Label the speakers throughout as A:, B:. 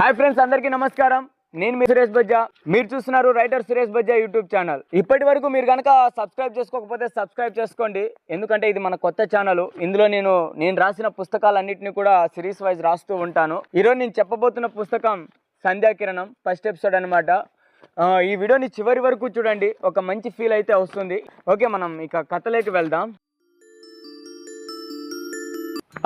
A: Hi friends, అందరికీ నమస్కారం. నేను మీ సురేష్ బజ్జా. మీరు చూస్తున్నారు writer Suresh Bajja YouTube channel. ఇప్పటి వరకు మీరు కనుక సబ్స్క్రైబ్ చేసుకోకపోతే సబ్స్క్రైబ్ చేసుకోండి. ఎందుకంటే ఇది మన కొత్త ఛానల్. ఇందులో నేను రాసిన పుస్తకాలన్నింటినీ కూడా సిరీస్ వైజ్ రాస్తూ ఉంటాను. ఈరోజు నేను చెప్పబోతున్న పుస్తకం సంధ్యాకిరణం ఫస్ట్ ఎపిసోడ్ అనమాట. ఈ వీడియోని చివరి వరకు చూడండి, ఒక మంచి ఫీల్ అయితే వస్తుంది. ఓకే, మనం ఇక కథలోకి వెళ్దాం.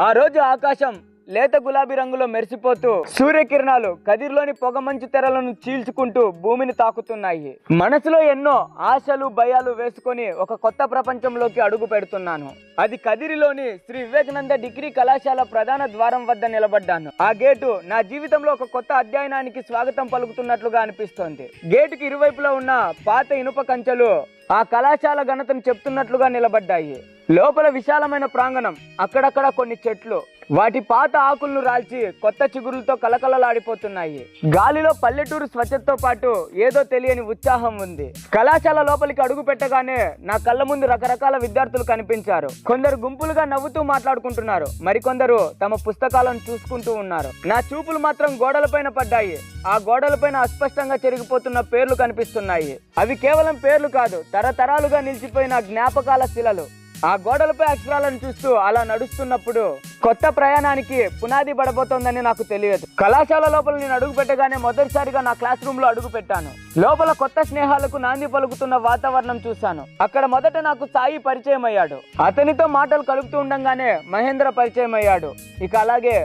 A: ఆ రోజు ఆకాశం లేత గులాబీ రంగులో మెరిసిపోతూ సూర్యకిరణాలు కదిర్లోని పొగమంచు తెరలను చీల్చుకుంటూ భూమిని తాకుతున్నాయి. మనసులో ఎన్నో ఆశలు భయాలు వేసుకొని ఒక కొత్త ప్రపంచంలోకి అడుగు పెడుతున్నాను. అది కదిరిలోని శ్రీ వివేకానంద డిగ్రీ కళాశాల ప్రధాన ద్వారం వద్ద నిలబడ్డాను. ఆ గేటు నా జీవితంలో ఒక కొత్త అధ్యయనానికి స్వాగతం పలుకుతున్నట్లుగా అనిపిస్తోంది. గేటుకి ఇరువైపులా ఉన్న పాత ఇనుప కంచెలు ఆ కళాశాల ఘనతను చెప్తున్నట్లుగా నిలబడ్డాయి. లోపల విశాలమైన ప్రాంగణం, అక్కడక్కడ కొన్ని చెట్లు వాటి పాత ఆకులను రాల్చి కొత్త చిగురులతో కలకలలాడిపోతున్నాయి. గాలిలో పల్లెటూరు స్వచ్ఛతతో పాటు ఏదో తెలియని ఉత్సాహం ఉంది. కళాశాల లోపలికి అడుగు పెట్టగానే నా కళ్ళ ముందు రకరకాల విద్యార్థులు కనిపించారు. కొందరు గుంపులుగా నవ్వుతూ మాట్లాడుకుంటున్నారు, మరికొందరు తమ పుస్తకాలను చూసుకుంటూ ఉన్నారు. నా చూపులు మాత్రం గోడలపైన పడ్డాయి. ఆ గోడలపైన అస్పష్టంగా చెరిగిపోతున్న పేర్లు కనిపిస్తున్నాయి. అవి కేవలం పేర్లు కాదు, తరతరాలుగా నిలిచిపోయిన జ్ఞాపకాల శిలలు. ఆ గోడలపై అక్షరాలను చూస్తూ అలా నడుస్తున్నప్పుడు కొత్త ప్రయాణానికి పునాది పడబోతోందని నాకు తెలియదు. కళాశాల లోపల నేను అడుగు పెట్టగానే మొదటిసారిగా నా క్లాస్ రూమ్ లో అడుగు పెట్టాను. లోపల కొత్త స్నేహాలకు నాంది పలుకుతున్న వాతావరణం చూశాను. అక్కడ మొదట నాకు సాయి పరిచయం అయ్యాడు. అతనితో మాటలు కలుపుతూ ఉండగానే మహేంద్ర పరిచయం అయ్యాడు. ఇక అలాగే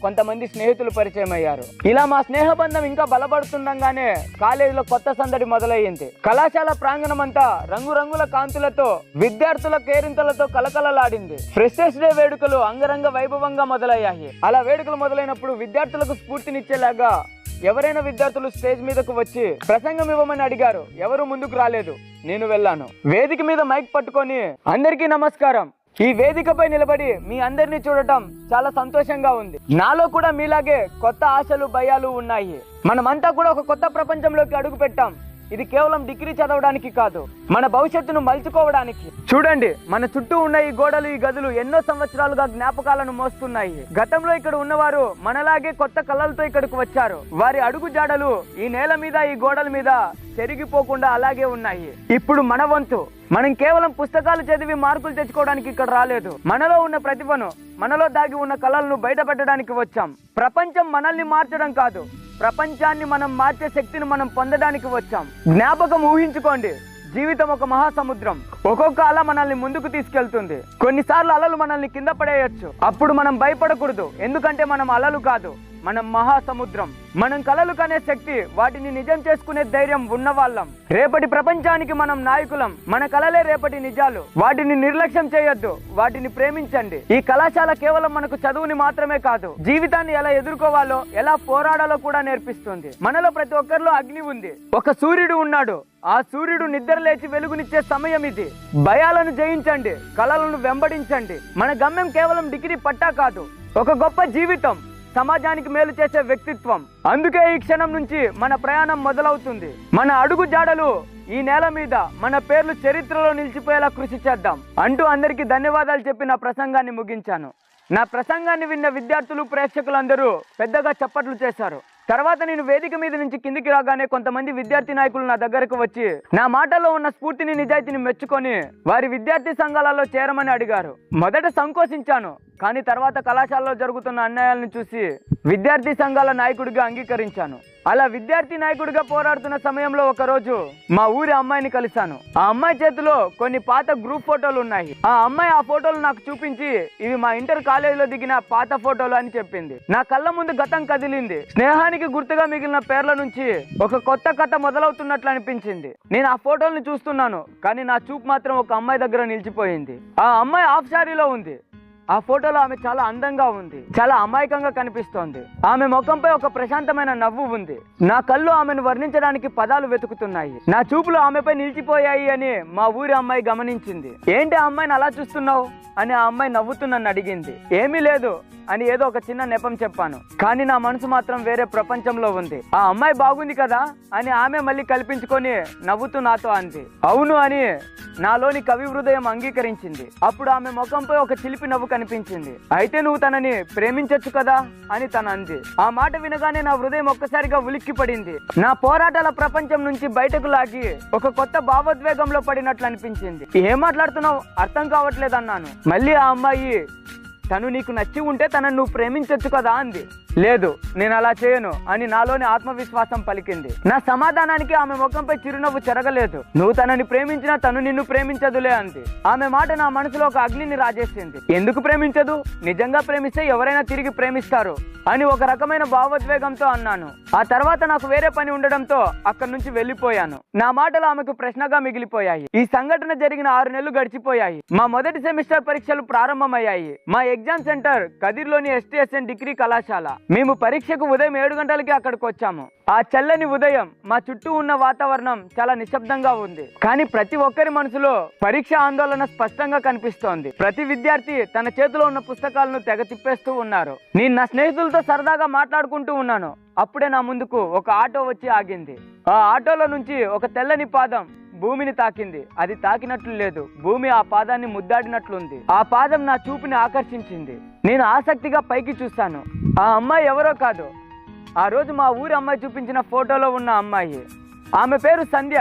A: కొంతమంది స్నేహితులు పరిచయం అయ్యారు. ఇలా మా స్నేహబంధం ఇంకా బలపడుతుండగానే కాలేజీలో కొత్త సందడి మొదలయ్యింది. కళాశాల ప్రాంగణం అంతా రంగురంగుల కాంతులతో విద్యార్థుల కేరింతలతో కలకలలాడింది. ఫ్రెషర్స్ డే వేడుకలు అంగరంగ వైభవంగా మొదలయ్యాయి. అలా వేడుకలు మొదలైనప్పుడు విద్యార్థులకు స్ఫూర్తినిచ్చేలాగా ఎవరైనా విద్యార్థులు స్టేజ్ మీదకు వచ్చి ప్రసంగం ఇవ్వమని అడిగారు. ఎవరు ముందుకు రాలేదు. నేను వెళ్ళాను. వేదిక మీద మైక్ పట్టుకొని, అందరికీ నమస్కారం. ఈ వేదికపై నిలబడి మీ అందరినీ చూడటం చాలా సంతోషంగా ఉంది. నాలో కూడా మీలాగే కొత్త ఆశలు భయాలు ఉన్నాయి. మనమంతా కూడా ఒక కొత్త ప్రపంచంలోకి అడుగు పెట్టాం. ఇది కేవలం డిగ్రీ చదవడానికి కాదు, మన భవిష్యత్తును మలుచుకోవడానికి. చూడండి, మన చుట్టూ ఉన్న ఈ గోడలు, ఈ గదులు ఎన్నో సంవత్సరాలుగా జ్ఞాపకాలను మోస్తున్నాయి. గతంలో ఇక్కడ ఉన్నవారు మనలాగే కొత్త కళలతో ఇక్కడికి వచ్చారు. వారి అడుగు జాడలు ఈ నేల మీద, ఈ గోడల మీద చెరిగిపోకుండా అలాగే ఉన్నాయి. ఇప్పుడు మన వంతు. మనం కేవలం పుస్తకాలు చదివి మార్కులు తెచ్చుకోవడానికి ఇక్కడ రాలేదు. మనలో ఉన్న ప్రతిభను, మనలో దాగి ఉన్న కళలను బయట పెట్టడానికి వచ్చాం. ప్రపంచం మనల్ని మార్చడం కాదు, ప్రపంచాన్ని మనం మార్చే శక్తిని మనం పొందడానికి వచ్చాం. జ్ఞాపకం ఊహించుకోండి, జీవితం ఒక మహాసముద్రం. ఒక్కొక్క అల మనల్ని ముందుకు తీసుకెళ్తుంది. కొన్నిసార్లు అలలు మనల్ని కింద పడేయచ్చు. అప్పుడు మనం భయపడకూడదు, ఎందుకంటే మనం అలలు కాదు, మనం మహాసముద్రం. మనం కలలు కనే శక్తి, వాటిని నిజం చేసుకునే ధైర్యం ఉన్నవాళ్ళం. రేపటి ప్రపంచానికి మనం నాయకులం. మన కలలే రేపటి నిజాలు. వాటిని నిర్లక్ష్యం చేయొద్దు, వాటిని ప్రేమించండి. ఈ కళాశాల కేవలం మనకు చదువుని మాత్రమే కాదు, జీవితాన్ని ఎలా ఎదుర్కోవాలో, ఎలా పోరాడాలో కూడా నేర్పిస్తుంది. మనలో ప్రతి ఒక్కరిలో అగ్ని ఉంది. ఒక సూర్యుడు ఉన్నాడు. ఆ సూర్యుడు నిద్ర లేచి వెలుగునిచ్చే సమయం ఇది. భయాలను జయించండి, కళలను వెంబడించండి. మన గమ్యం కేవలం డిగ్రీ పట్టా కాదు, ఒక గొప్ప జీవితం, సమాజానికి మేలు చేసే వ్యక్తిత్వం. అందుకే ఈ క్షణం నుంచి మన ప్రయాణం మొదలవుతుంది. మన అడుగు జాడలు ఈ నేల మీద, మన పేర్లు చరిత్రలో నిలిచిపోయేలా కృషి చేద్దాం అంటూ అందరికీ ధన్యవాదాలు చెప్పి నా ప్రసంగాన్ని ముగించాను. నా ప్రసంగాన్ని విన్న విద్యార్థులు, ప్రేక్షకులందరూ పెద్దగా చప్పట్లు చేశారు. తర్వాత నేను వేదిక మీద నుంచి కిందికి రాగానే కొంతమంది విద్యార్థి నాయకులు నా దగ్గరకు వచ్చి నా మాటల్లో ఉన్న స్ఫూర్తిని, నిజాయితీని మెచ్చుకొని వారి విద్యార్థి సంఘాలలో చేరమని అడిగారు. మొదట సంకోచించాను, కానీ తర్వాత కళాశాలలో జరుగుతున్న అన్యాయాలను చూసి విద్యార్థి సంఘాల నాయకుడిగా అంగీకరించాను. అలా విద్యార్థి నాయకుడిగా పోరాడుతున్న సమయంలో ఒకరోజు మా ఊరి అమ్మాయిని కలిశాను. ఆ అమ్మాయి చేతిలో కొన్ని పాత గ్రూప్ ఫోటోలు ఉన్నాయి. ఆ అమ్మాయి ఆ ఫోటోలు నాకు చూపించి, ఇవి మా ఇంటర్ కాలేజీలో దిగిన పాత ఫోటోలు అని చెప్పింది. నా కళ్ళ ముందు గతం కదిలింది. స్నేహానికి గుర్తుగా మిగిలిన పేర్ల నుంచి ఒక కొత్త కథ మొదలవుతున్నట్లు అనిపించింది. నేను ఆ ఫోటోల్ని చూస్తున్నాను, కానీ నా చూపు మాత్రం ఒక అమ్మాయి దగ్గర నిలిచిపోయింది. ఆ అమ్మాయి హాఫ్ శారీలో ఉంది. ఆ ఫోటోలో ఆమె చాలా అందంగా ఉంది, చాలా అమాయకంగా కనిపిస్తోంది. ఆమె ముఖంపై ఒక ప్రశాంతమైన నవ్వు ఉంది. నా కళ్ళు ఆమెను వర్ణించడానికి పదాలు వెతుకుతున్నాయి. నా చూపులు ఆమెపై నిలిచిపోయాయి అని మా ఊరి అమ్మాయి గమనించింది. ఏంటి ఆ అమ్మాయిని అలా చూస్తున్నావు అని ఆ అమ్మాయి నవ్వుతూ నన్ను అడిగింది. ఏమీ లేదు అని ఏదో ఒక చిన్న నెపం చెప్పాను, కానీ నా మనసు మాత్రం వేరే ప్రపంచంలో ఉంది. ఆ అమ్మాయి బాగుంది కదా అని ఆమె మళ్ళీ కల్పించుకొని నవ్వుతూ నాతో అంది. అవును అని నాలోని కవి హృదయం అంగీకరించింది. అప్పుడు ఆమె ముఖంపై ఒక చిలిపి నవ్వు కనిపించింది. అయితే నువ్వు తనని ప్రేమించొచ్చు కదా అని తను అంది. ఆ మాట వినగానే నా హృదయం ఒక్కసారిగా ఉలిక్కి పడింది. నా పోరాటాల ప్రపంచం నుంచి బయటకు లాగి ఒక కొత్త భావోద్వేగంలో పడినట్లు అనిపించింది. ఏం మాట్లాడుతున్నావు, అర్థం కావట్లేదు అన్నాను. మళ్ళీ ఆ అమ్మాయి, తను నీకు నచ్చి ఉంటే తనను నువ్వు ప్రేమించొచ్చు కదా అంది. లేదు, నేను అలా చేయను అని నాలోని ఆత్మవిశ్వాసం పలికింది. నా సమాధానానికి ఆమె ముఖంపై చిరునవ్వు చెరగలేదు. నువ్వు తనని ప్రేమించినా తను నిన్ను ప్రేమించదులే అంది. ఆమె మాట నా మనసులో ఒక అగ్నిని రాజేసింది. ఎందుకు ప్రేమించదు, నిజంగా ప్రేమిస్తే ఎవరైనా తిరిగి ప్రేమిస్తారు అని ఒక రకమైన భావోద్వేగంతో అన్నాను. ఆ తర్వాత నాకు వేరే పని ఉండడంతో అక్కడి నుంచి వెళ్లిపోయాను. నా మాటలు ఆమెకు ప్రశ్నగా మిగిలిపోయాయి. ఈ సంఘటన జరిగిన 6 నెలలు గడిచిపోయాయి. మా మొదటి సెమిస్టర్ పరీక్షలు ప్రారంభమయ్యాయి. మా ఎగ్జామ్ సెంటర్ కదిర్లోని STSN డిగ్రీ కళాశాల. మేము పరీక్షకు ఉదయం 7 గంటలకి అక్కడికి వచ్చాము. ఆ చల్లని ఉదయం మా చుట్టూ ఉన్న వాతావరణం చాలా నిశ్శబ్దంగా ఉంది. కానీ ప్రతి ఒక్కరి మనసులో పరీక్ష ఆందోళన స్పష్టంగా కనిపిస్తోంది. ప్రతి విద్యార్థి తన చేతిలో ఉన్న పుస్తకాలను తెగ తిప్పేస్తూ ఉన్నారు. నేను నా స్నేహితులతో సరదాగా మాట్లాడుకుంటూ ఉన్నాను. అప్పుడే నా ముందుకు ఒక ఆటో వచ్చి ఆగింది. ఆ ఆటోలో నుంచి ఒక తెల్లని పాదం భూమిని తాకింది. అది తాకినట్లు లేదు, భూమి ఆ పాదాన్ని ముద్దాడినట్లుంది. ఆ పాదం నా చూపుని ఆకర్షించింది. నేను ఆసక్తిగా పైకి చూస్తాను. ఆ అమ్మాయి ఎవరో కాదు, ఆ రోజు మా ఊరి అమ్మాయి చూపించిన ఫోటోలో ఉన్న అమ్మాయి. ఆమె పేరు సంధ్య.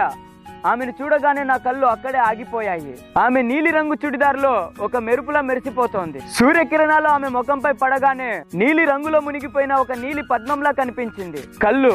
A: ఆమెను చూడగానే నా కళ్ళు అక్కడే ఆగిపోయాయి. ఆమె నీలి రంగు చుడిదార్లో ఒక మెరుపులా మెరిసిపోతోంది. సూర్యకిరణాలు ఆమె ముఖంపై పడగానే నీలి రంగులో మునిగిపోయిన ఒక నీలి పద్మంలా కనిపించింది. కళ్ళు,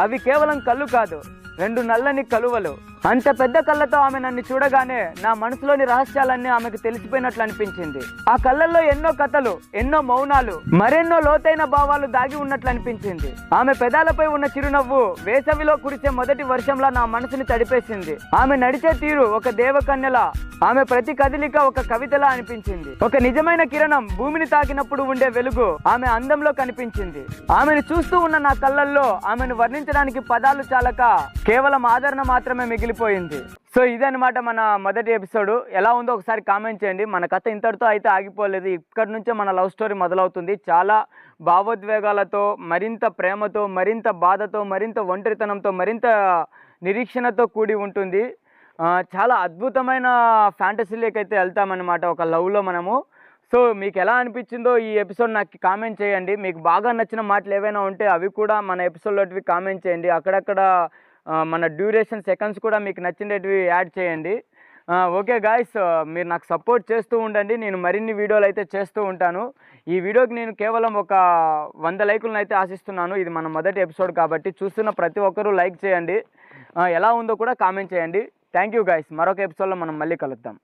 A: అవి కేవలం కళ్ళు కాదు, 2 నల్లని కలువలు. అంత పెద్ద కళ్ళతో ఆమె నన్ను చూడగానే నా మనసులోని రహస్యాలన్నీ ఆమెకు తెలిసిపోయినట్లు అనిపించింది. ఆ కళ్ళల్లో ఎన్నో కథలు, ఎన్నో మౌనాలు, మరెన్నో లోతైన భావాలు దాగి ఉన్నట్లు అనిపించింది. ఆమె పెదాలపై ఉన్న చిరునవ్వు వేసవిలో కురిసే మొదటి వర్షంలా నా మనసుని తడిపేసింది. ఆమె నడిచే తీరు ఒక దేవకన్యలా, ఆమె ప్రతి కదలిక ఒక కవితలా అనిపించింది. ఒక నిజమైన కిరణం భూమిని తాకినప్పుడు ఉండే వెలుగు ఆమె అందంలో కనిపించింది. ఆమెను చూస్తూ ఉన్న నా కళ్ళల్లో ఆమెను వర్ణించడానికి పదాలు చాలక కేవలం ఆదరణ మాత్రమే మిగిలిపోయింది. సో ఇదన్నమాట మన మొదటి ఎపిసోడ్. ఎలా ఉందో ఒకసారి కామెంట్ చేయండి. మన కథ ఇంతటితో అయితే ఆగిపోలేదు. ఇక్కడి నుంచే మన లవ్ స్టోరీ మొదలవుతుంది. చాలా భావోద్వేగాలతో, మరింత ప్రేమతో, మరింత బాధతో, మరింత ఒంటరితనంతో, మరింత నిరీక్షణతో కూడి ఉంటుంది. చాలా అద్భుతమైన ఫ్యాంటసీలోకి అయితే వెళ్తామన్నమాట ఒక లవ్లో మనము. సో మీకు ఎలా అనిపించిందో ఈ ఎపిసోడ్ నాకు కామెంట్ చేయండి. మీకు బాగా నచ్చిన మాటలు ఏవైనా ఉంటే అవి కూడా మన ఎపిసోడ్లోటివి కామెంట్ చేయండి. అక్కడక్కడ మన డ్యూరేషన్ సెకండ్స్ కూడా మీకు నచ్చినవి యాడ్ చేయండి. ఓకే గాయ్స్, మీరు నాకు సపోర్ట్ చేస్తూ ఉండండి. నేను మరిన్ని వీడియోలు అయితే చేస్తూ ఉంటాను. ఈ వీడియోకి నేను కేవలం ఒక 100 లైకులను అయితే ఆశిస్తున్నాను. ఇది మన మొదటి ఎపిసోడ్ కాబట్టి చూస్తున్న ప్రతి ఒక్కరూ లైక్ చేయండి. ఎలా ఉందో కూడా కామెంట్ చేయండి. Thank you guys. మరొక ఎపిసోడ్లో మనం మళ్ళీ కలుద్దాం.